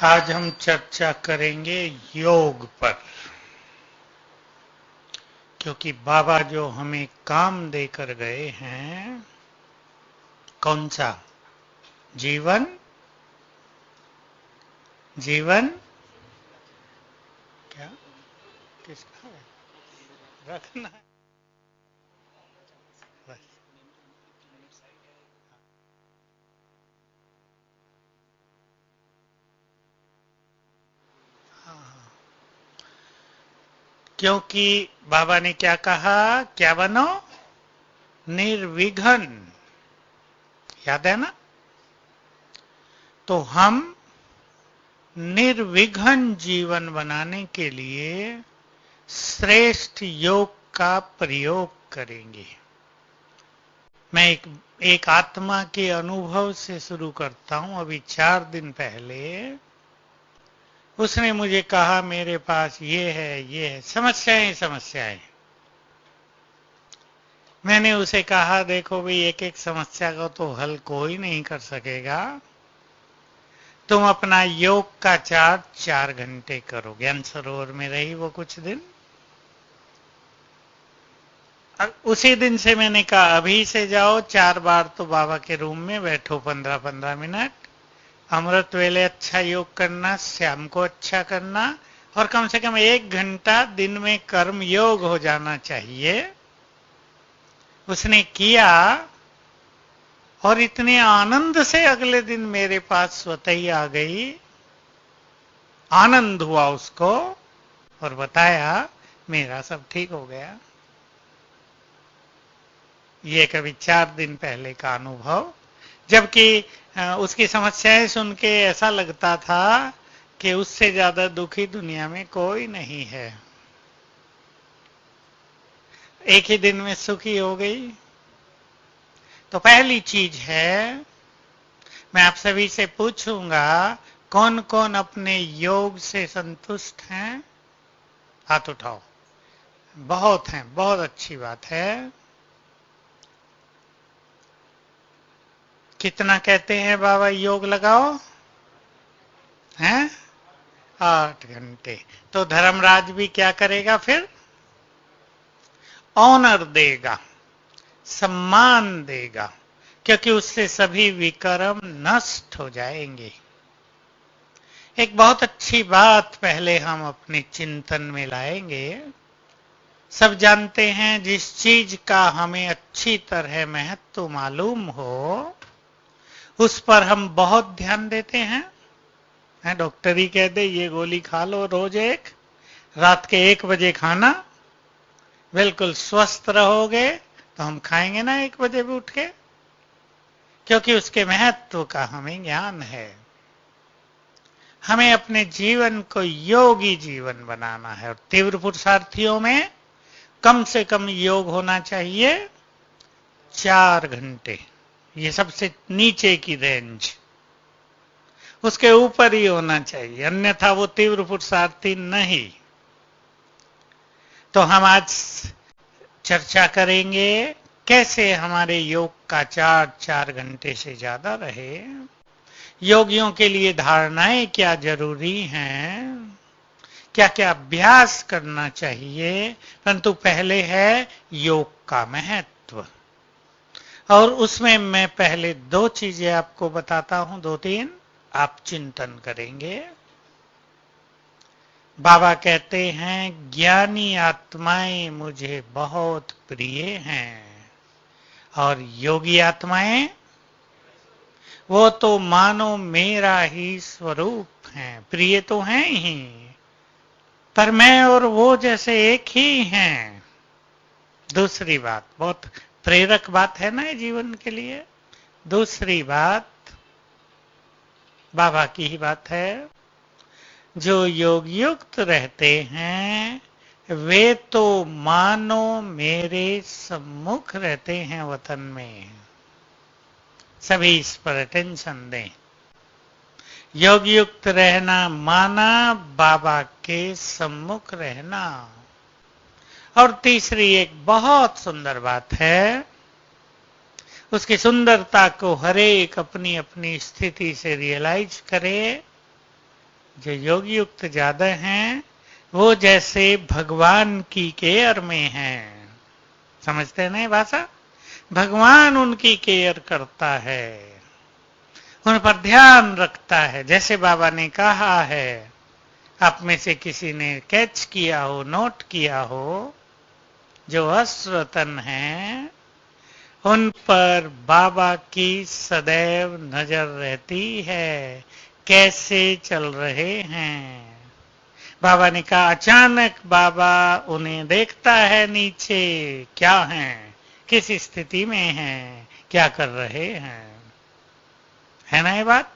आज हम चर्चा करेंगे योग पर, क्योंकि बाबा जो हमें काम देकर गए हैं, कौन सा? जीवन जीवन क्या किसका है? रखना है बस। हाँ, क्योंकि बाबा ने क्या कहा? क्या बनो? निर्विघ्न। याद है ना? तो हम निर्विघ्न जीवन बनाने के लिए श्रेष्ठ योग का प्रयोग करेंगे। मैं एक आत्मा के अनुभव से शुरू करता हूं। अभी 4 दिन पहले उसने मुझे कहा मेरे पास ये है, समस्याएं समस्याएं। मैंने उसे कहा देखो भाई, एक एक समस्या का तो हल कोई नहीं कर सकेगा। तुम अपना योग का चार्ट 4 घंटे करो। ज्ञान सरोवर में रही वो कुछ दिन। उसी दिन से मैंने कहा अभी से जाओ 4 बार तो बाबा के रूम में बैठो, 15-15 मिनट। अमृत वेले अच्छा योग करना, शाम को अच्छा करना, और कम से कम 1 घंटा दिन में कर्म योग हो जाना चाहिए। उसने किया और इतने आनंद से अगले दिन मेरे पास स्वतः ही आ गई। आनंद हुआ उसको और बताया मेरा सब ठीक हो गया। ये कभी 4 दिन पहले का अनुभव। जबकि उसकी समस्याएं सुन के ऐसा लगता था कि उससे ज्यादा दुखी दुनिया में कोई नहीं है। एक ही दिन में सुखी हो गई। तो पहली चीज है, मैं आप सभी से पूछूंगा कौन कौन अपने योग से संतुष्ट हैं? हाथ उठाओ। बहुत हैं, बहुत अच्छी बात है। कितना कहते हैं बाबा योग लगाओ? हैं? 8 घंटे। तो धर्मराज भी क्या करेगा फिर? ऑनर देगा, सम्मान देगा, क्योंकि उससे सभी विकर्म नष्ट हो जाएंगे। एक बहुत अच्छी बात पहले हम अपने चिंतन में लाएंगे। सब जानते हैं जिस चीज का हमें अच्छी तरह महत्व मालूम हो उस पर हम बहुत ध्यान देते हैं। डॉक्टर ही कह दे ये गोली खा लो रोज एक, रात के 1 बजे खाना, बिल्कुल स्वस्थ रहोगे, तो हम खाएंगे ना 1 बजे भी उठ के, क्योंकि उसके महत्व का हमें ज्ञान है। हमें अपने जीवन को योगी जीवन बनाना है और तीव्र पुरुषार्थियों में कम से कम योग होना चाहिए 4 घंटे। ये सबसे नीचे की रेंज, उसके ऊपर ही होना चाहिए, अन्यथा वो तीव्र पुरुषार्थी नहीं। तो हम आज चर्चा करेंगे कैसे हमारे योग का चार्ट 4 घंटे से ज्यादा रहे। योगियों के लिए धारणाएं क्या जरूरी हैं, क्या क्या अभ्यास करना चाहिए। परंतु पहले है योग का महत्व, और उसमें मैं पहले 2 चीजें आपको बताता हूं, 2-3 आप चिंतन करेंगे। बाबा कहते हैं ज्ञानी आत्माएं मुझे बहुत प्रिय हैं, और योगी आत्माएं वो तो मानो मेरा ही स्वरूप हैं। प्रिय तो हैं ही, पर मैं और वो जैसे एक ही हैं। दूसरी बात, बहुत प्रेरक बात है ना ये जीवन के लिए। दूसरी बात बाबा की ही बात है, जो योग युक्त रहते हैं वे तो मानो मेरे सम्मुख रहते हैं वतन में। सभी इस पर अटेंशन दें। योग युक्त रहना माना बाबा के सम्मुख रहना। और तीसरी एक बहुत सुंदर बात है, उसकी सुंदरता को हर एक अपनी अपनी स्थिति से रियलाइज करे जो योग युक्त ज्यादा हैं वो जैसे भगवान की केयर में हैं। समझते हैं ना भाषा? भगवान उनकी केयर करता है, उन पर ध्यान रखता है। जैसे बाबा ने कहा है, आप में से किसी ने कैच किया हो, नोट किया हो, जो अश्वतन हैं उन पर बाबा की सदैव नजर रहती है, कैसे चल रहे हैं। बाबा ने कहा अचानक बाबा उन्हें देखता है, नीचे क्या हैं, किस स्थिति में हैं, क्या कर रहे हैं। है ना ये बात?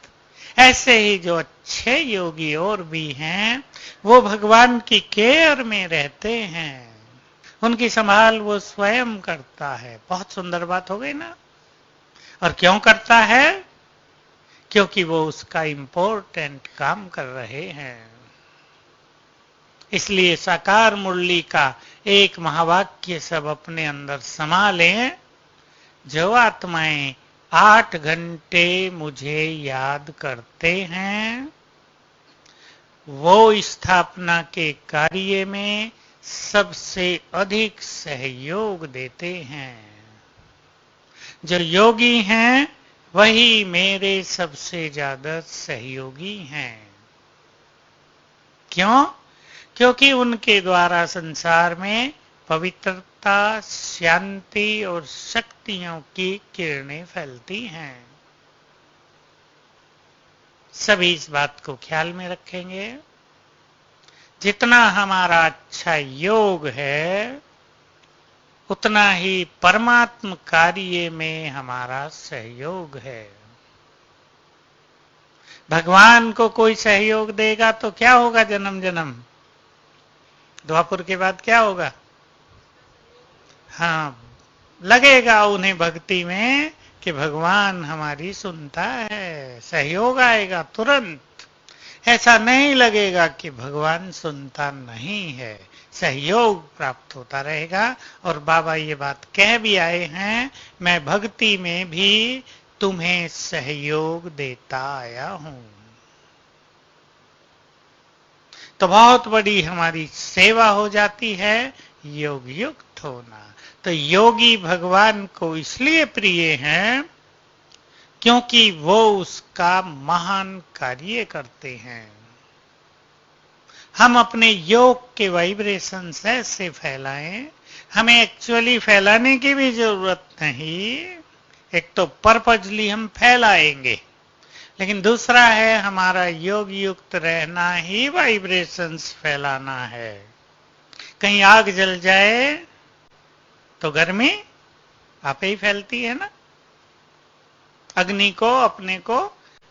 ऐसे ही जो अच्छे योगी और भी हैं वो भगवान की केयर में रहते हैं, उनकी संभाल वो स्वयं करता है। बहुत सुंदर बात हो गई ना? और क्यों करता है? क्योंकि वो उसका इंपॉर्टेंट काम कर रहे हैं। इसलिए साकार मुरली का एक महावाक्य सब अपने अंदर समा लें, जो आत्माएं 8 घंटे मुझे याद करते हैं वो स्थापना के कार्य में सबसे अधिक सहयोग देते हैं। जो योगी हैं वही मेरे सबसे ज्यादा सहयोगी हैं। क्यों? क्योंकि उनके द्वारा संसार में पवित्रता, शांति और शक्तियों की किरणें फैलती हैं। सभी इस बात को ख्याल में रखेंगे। जितना हमारा अच्छा योग है उतना ही परमात्म कार्य में हमारा सहयोग है। भगवान को कोई सहयोग देगा तो क्या होगा? जन्म जन्म द्वापर के बाद क्या होगा? हाँ, लगेगा उन्हें भक्ति में कि भगवान हमारी सुनता है, सहयोग आएगा तुरंत। ऐसा नहीं लगेगा कि भगवान सुनता नहीं है, सहयोग प्राप्त होता रहेगा। और बाबा ये बात कह भी आए हैं, मैं भक्ति में भी तुम्हें सहयोग देता आया हूं। तो बहुत बड़ी हमारी सेवा हो जाती है योग युक्त होना। तो योगी भगवान को इसलिए प्रिय हैं क्योंकि वो उसका महान कार्य करते हैं। हम अपने योग के वाइब्रेशन ऐसे फैलाएं, हमें एक्चुअली फैलाने की भी जरूरत नहीं। एक तो पर्पजली हम फैलाएंगे, लेकिन दूसरा है हमारा योग युक्त रहना ही वाइब्रेशंस फैलाना है। कहीं आग जल जाए तो गर्मी आप ही फैलती है ना। अग्नि को अपने को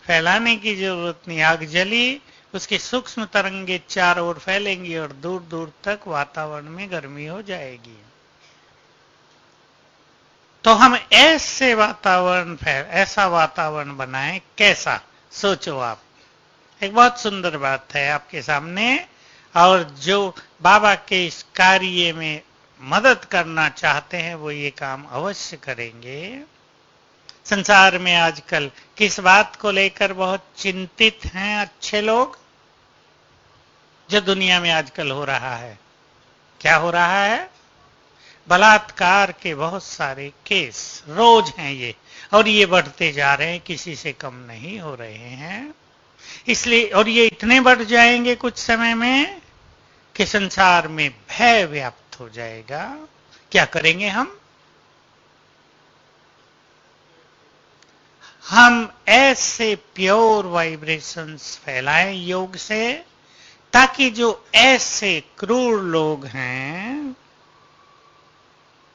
फैलाने की जरूरत नहीं। आग जली, उसकी सूक्ष्म तरंगे चारों ओर फैलेंगी और दूर दूर तक वातावरण में गर्मी हो जाएगी। तो हम ऐसा वातावरण बनाएं। कैसा? सोचो आप। एक बहुत सुंदर बात है आपके सामने, और जो बाबा के इस कार्य में मदद करना चाहते हैं वो ये काम अवश्य करेंगे। संसार में आजकल किस बात को लेकर बहुत चिंतित हैं अच्छे लोग? जो दुनिया में आजकल हो रहा है, क्या हो रहा है? बलात्कार के बहुत सारे केस रोज हैं ये, और ये बढ़ते जा रहे हैं, किसी से कम नहीं हो रहे हैं। इसलिए, और ये इतने बढ़ जाएंगे कुछ समय में कि संसार में भय व्याप्त हो जाएगा। क्या करेंगे हम? हम ऐसे प्योर वाइब्रेशंस फैलाएं योग से, ताकि जो ऐसे क्रूर लोग हैं,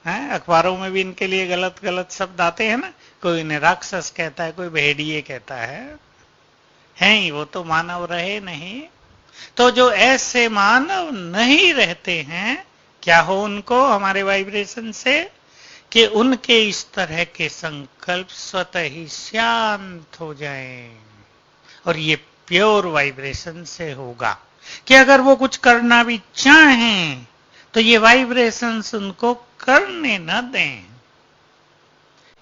अखबारों में भी इनके लिए गलत गलत शब्द आते हैं ना, कोई इन्हें राक्षस कहता है, कोई भेड़िए कहता है ही, वो तो मानव रहे नहीं। तो जो ऐसे मानव नहीं रहते हैं, क्या हो उनको हमारे वाइब्रेशन से? कि उनके इस तरह के संकल्प स्वतः ही शांत हो जाएं। और ये प्योर वाइब्रेशन से होगा कि अगर वो कुछ करना भी चाहें तो ये वाइब्रेशंस उनको करने न दें।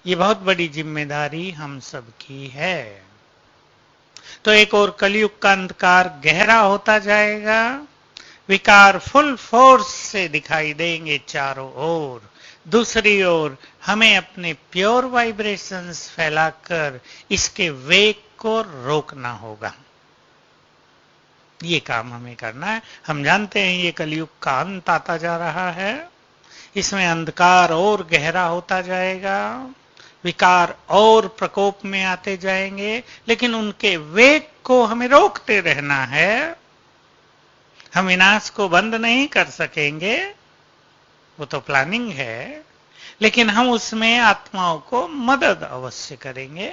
ये बहुत बड़ी जिम्मेदारी हम सबकी है। तो एक और कलयुग का अंधकार गहरा होता जाएगा, विकार फुल फोर्स से दिखाई देंगे चारों ओर। दूसरी ओर हमें अपने प्योर वाइब्रेशंस फैलाकर इसके वेग को रोकना होगा। ये काम हमें करना है। हम जानते हैं ये कलयुग का अंत आता जा रहा है, इसमें अंधकार और गहरा होता जाएगा, विकार और प्रकोप में आते जाएंगे, लेकिन उनके वेग को हमें रोकते रहना है। हम विनाश को बंद नहीं कर सकेंगे, वो तो प्लानिंग है, लेकिन हम उसमें आत्माओं को मदद अवश्य करेंगे।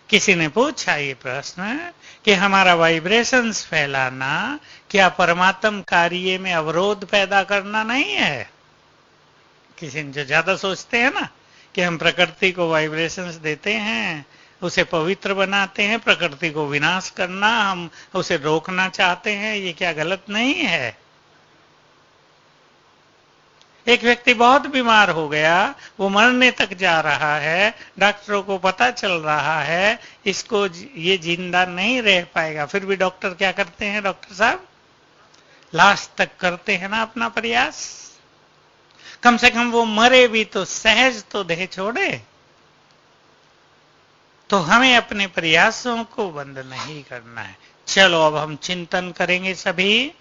किसी ने पूछा ये प्रश्न कि हमारा वाइब्रेशंस फैलाना क्या परमात्म कार्य में अवरोध पैदा करना नहीं है? किसी ने जो ज्यादा सोचते हैं ना कि हम प्रकृति को वाइब्रेशंस देते हैं, उसे पवित्र बनाते हैं, प्रकृति को विनाश करना, हम उसे रोकना चाहते हैं, ये क्या गलत नहीं है? एक व्यक्ति बहुत बीमार हो गया, वो मरने तक जा रहा है, डॉक्टरों को पता चल रहा है इसको ये जिंदा नहीं रह पाएगा, फिर भी डॉक्टर क्या करते हैं? डॉक्टर साहब लास्ट तक करते हैं ना अपना प्रयास। कम से कम वो मरे भी तो सहज तो देह छोड़े। तो हमें अपने प्रयासों को बंद नहीं करना है। चलो अब हम चिंतन करेंगे सभी,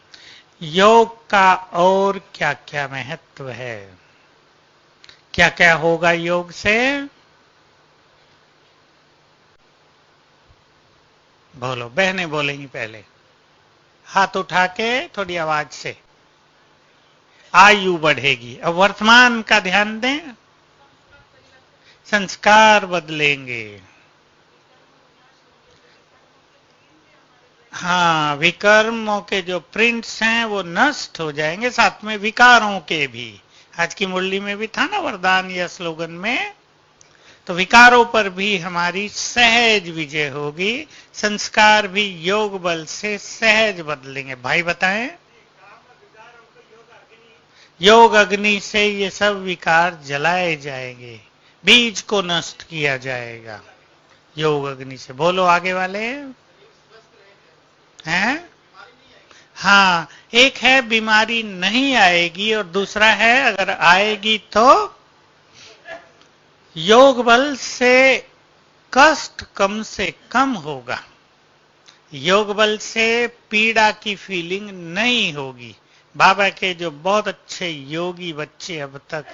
योग का और क्या क्या महत्व है, क्या क्या होगा योग से। बोलो, बहनें बोलेंगी पहले, हाथ उठा के थोड़ी आवाज से। आयु बढ़ेगी। अब वर्तमान का ध्यान दें, संस्कार बदलेंगे। हाँ, विकर्मों के जो प्रिंट्स हैं वो नष्ट हो जाएंगे, साथ में विकारों के भी। आज की मुरली में भी था ना वरदान या स्लोगन में, तो विकारों पर भी हमारी सहज विजय होगी, संस्कार भी योग बल से सहज बदलेंगे। भाई बताएं, योग अग्नि से ये सब विकार जलाए जाएंगे, बीज को नष्ट किया जाएगा योग अग्नि से। बोलो आगे वाले हैं। हाँ, एक है बीमारी नहीं आएगी और दूसरा है अगर आएगी तो योग बल से कष्ट कम से कम होगा, योग बल से पीड़ा की फीलिंग नहीं होगी। बाबा के जो बहुत अच्छे योगी बच्चे अब तक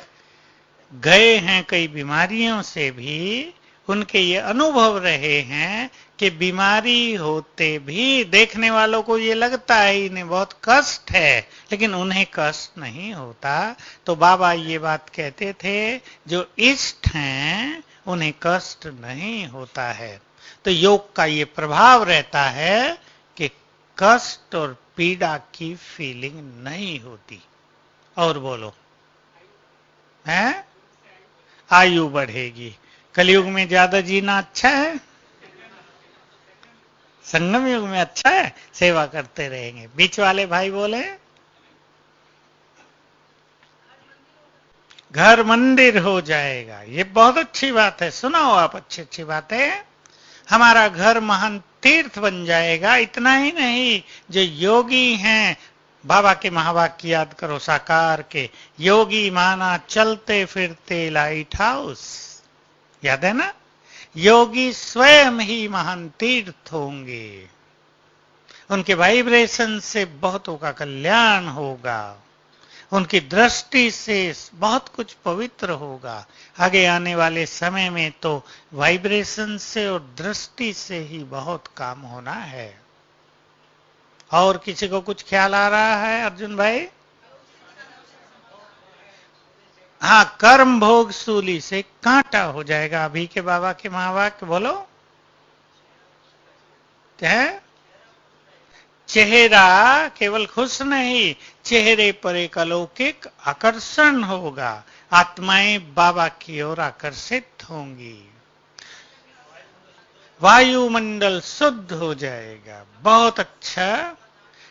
गए हैं कई बीमारियों से भी, उनके ये अनुभव रहे हैं कि बीमारी होते भी देखने वालों को ये लगता है इन्हें बहुत कष्ट है, लेकिन उन्हें कष्ट नहीं होता। तो बाबा ये बात कहते थे, जो इष्ट हैं उन्हें कष्ट नहीं होता है। तो योग का ये प्रभाव रहता है कि कष्ट और पीड़ा की फीलिंग नहीं होती। और बोलो, हैं? आयु बढ़ेगी। कलयुग में ज्यादा जीना अच्छा है, संगम युग में अच्छा है, सेवा करते रहेंगे। बीच वाले भाई बोले घर मंदिर हो जाएगा। ये बहुत अच्छी बात है, सुनाओ आप अच्छी अच्छी बातें। हमारा घर महान तीर्थ बन जाएगा। इतना ही नहीं, जो योगी हैं, बाबा के महावाक्य याद करो साकार के, योगी माना चलते फिरते लाइट हाउस, याद है ना? योगी स्वयं ही महान तीर्थ होंगे, उनके वाइब्रेशन से बहुतों का कल्याण होगा, उनकी दृष्टि से बहुत कुछ पवित्र होगा। आगे आने वाले समय में तो वाइब्रेशन से और दृष्टि से ही बहुत काम होना है। और किसी को कुछ ख्याल आ रहा है अर्जुन भाई? हाँ, कर्म भोग सूली से कांटा हो जाएगा। अभी के बाबा के महावाक्य बोलो क्या है? चेहरा केवल खुश नहीं, चेहरे पर एक अलौकिक आकर्षण होगा, आत्माएं बाबा की ओर आकर्षित होंगी, वायुमंडल शुद्ध हो जाएगा, बहुत अच्छा,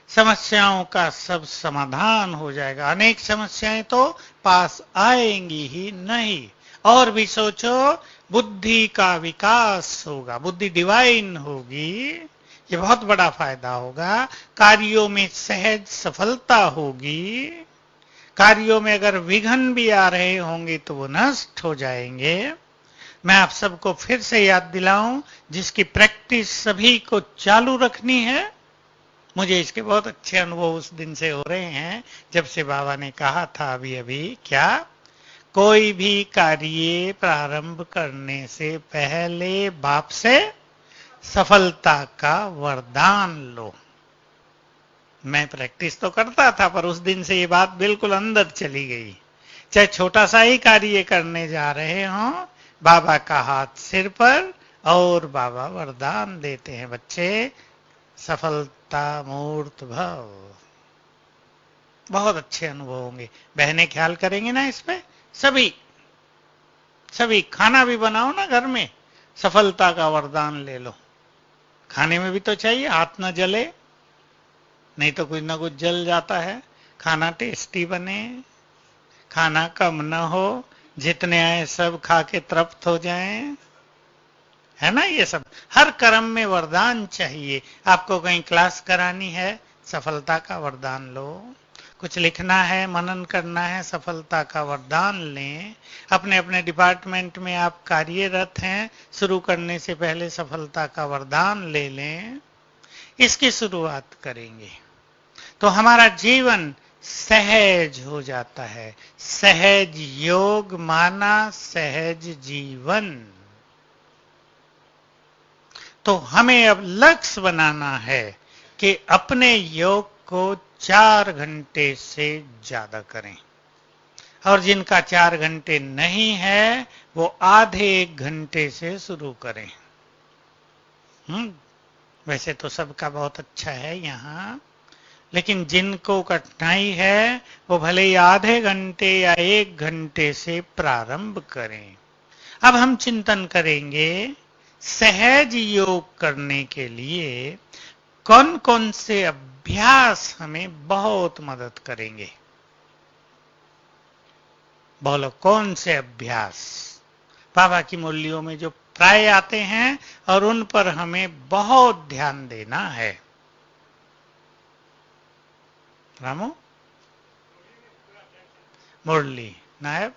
समस्याओं का सब समाधान हो जाएगा। अनेक समस्याएं तो पास आएंगी ही नहीं, और भी सोचो, बुद्धि का विकास होगा, बुद्धि डिवाइन होगी, ये बहुत बड़ा फायदा होगा। कार्यों में सहज सफलता होगी, कार्यों में अगर विघ्न भी आ रहे होंगे तो वो नष्ट हो जाएंगे। मैं आप सबको फिर से याद दिलाऊं, जिसकी प्रैक्टिस सभी को चालू रखनी है। मुझे इसके बहुत अच्छे अनुभव उस दिन से हो रहे हैं जब से बाबा ने कहा था अभी अभी, क्या कोई भी कार्य प्रारंभ करने से पहले बाप से सफलता का वरदान लो। मैं प्रैक्टिस तो करता था, पर उस दिन से ये बात बिल्कुल अंदर चली गई। चाहे छोटा सा ही कार्य करने जा रहे हों, बाबा का हाथ सिर पर और बाबा वरदान देते हैं, बच्चे सफलता मूर्त भव। बहुत अच्छे अनुभव होंगे। बहनें ख्याल करेंगे ना इस पे? सभी सभी खाना भी बनाओ ना घर में, सफलता का वरदान ले लो। खाने में भी तो चाहिए, हाथ न जले, नहीं तो कुछ ना कुछ जल जाता है। खाना टेस्टी बने, खाना कम न हो, जितने आए सब खा के तृप्त हो जाएं, है ना? ये सब हर कर्म में वरदान चाहिए। आपको कहीं क्लास करानी है, सफलता का वरदान लो। कुछ लिखना है, मनन करना है, सफलता का वरदान लें। अपने अपने डिपार्टमेंट में आप कार्यरत हैं, शुरू करने से पहले सफलता का वरदान ले लें। इसकी शुरुआत करेंगे तो हमारा जीवन सहज हो जाता है। सहज योग माना सहज जीवन। तो हमें अब लक्ष्य बनाना है कि अपने योग को 4 घंटे से ज्यादा करें, और जिनका 4 घंटे नहीं है वो आधे 1 घंटे से शुरू करें। वैसे तो सबका बहुत अच्छा है यहाँ, लेकिन जिनको कठिनाई है वो भले ही आधे घंटे या 1 घंटे से प्रारंभ करें। अब हम चिंतन करेंगे सहज योग करने के लिए कौन कौन से अभ्यास हमें बहुत मदद करेंगे। बोलो कौन से अभ्यास बाबा की मुरलियों में जो प्राय आते हैं और उन पर हमें बहुत ध्यान देना है। रामू मुरली नायब,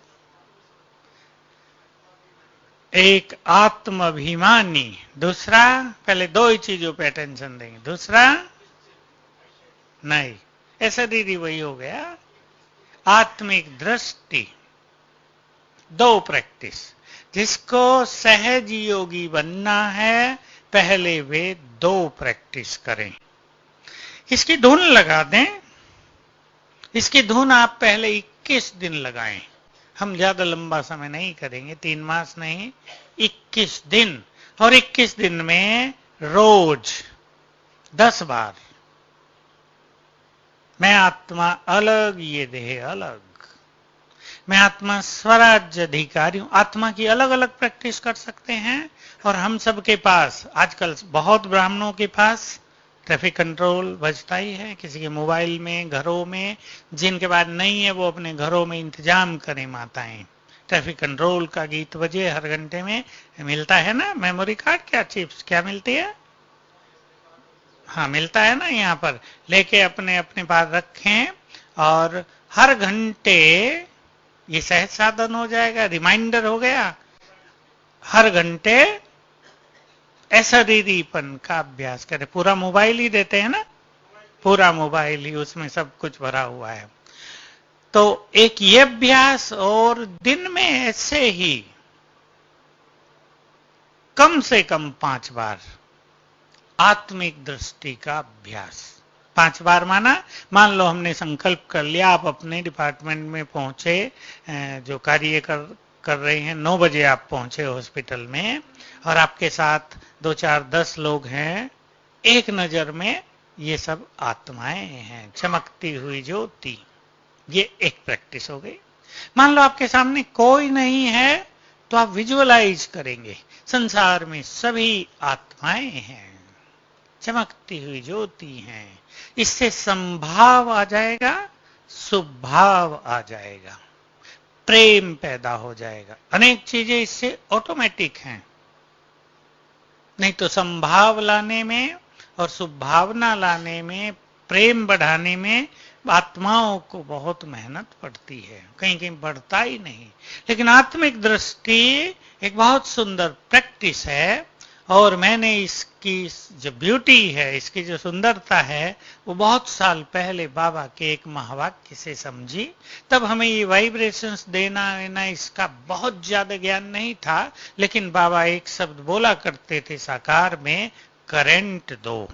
एक आत्माभिमानी, दूसरा पहले 2 ही चीजों पे अटेंशन देंगे, दूसरा नहीं, ऐसा दीदी वही हो गया। आत्मिक दृष्टि, 2 प्रैक्टिस। जिसको सहज योगी बनना है पहले वे 2 प्रैक्टिस करें। इसकी धुन लगा दें। इसकी धुन आप पहले 21 दिन लगाएं। हम ज्यादा लंबा समय नहीं करेंगे, 3 मास नहीं, 21 दिन। और 21 दिन में रोज 10 बार मैं आत्मा अलग, ये देह अलग, मैं आत्मा स्वराज्य अधिकारी हूं। आत्मा की अलग अलग प्रैक्टिस कर सकते हैं। और हम सबके पास आजकल बहुत ब्राह्मणों के पास ट्रैफिक कंट्रोल बजता ही है, किसी के मोबाइल में, घरों में। जिनके पास नहीं है वो अपने घरों में इंतजाम करें माताएं, ट्रैफिक कंट्रोल का गीत बजे हर घंटे में। मिलता है ना मेमोरी कार्ड, क्या चिप्स क्या मिलती है? हाँ मिलता है ना, यहाँ पर लेके अपने अपने पास रखें। और हर घंटे ये सहज साधन हो जाएगा, रिमाइंडर हो गया। हर घंटे ऐसा दीदीपन का अभ्यास करें। पूरा मोबाइल ही देते हैं ना, पूरा मोबाइल ही, उसमें सब कुछ भरा हुआ है। तो एक ये अभ्यास, और दिन में ऐसे ही कम से कम 5 बार आत्मिक दृष्टि का अभ्यास। 5 बार माना, मान लो हमने संकल्प कर लिया, आप अपने डिपार्टमेंट में पहुंचे, जो कार्य कर रहे हैं, 9 बजे आप पहुंचे हॉस्पिटल में, और आपके साथ 2 4 10 लोग हैं। एक नजर में ये सब आत्माएं हैं, चमकती हुई ज्योति। ये एक प्रैक्टिस हो गई। मान लो आपके सामने कोई नहीं है, तो आप विजुअलाइज करेंगे संसार में सभी आत्माएं हैं, चमकती हुई ज्योति हैं। इससे संभाव आ जाएगा, सुभाव आ जाएगा। प्रेम पैदा हो जाएगा। अनेक चीजें इससे ऑटोमेटिक हैं। नहीं तो संभाव लाने में और सुभावना लाने में, प्रेम बढ़ाने में आत्माओं को बहुत मेहनत पड़ती है, कहीं कहीं बढ़ता ही नहीं। लेकिन आत्मिक दृष्टि एक बहुत सुंदर प्रैक्टिस है, और मैंने इसकी जो ब्यूटी है, इसकी जो सुंदरता है, वो बहुत साल पहले बाबा के एक महावाक्य से समझी। तब हमें ये वाइब्रेशंस देना इसका बहुत ज्यादा ज्ञान नहीं था, लेकिन बाबा एक शब्द बोला करते थे साकार में, करंट दो।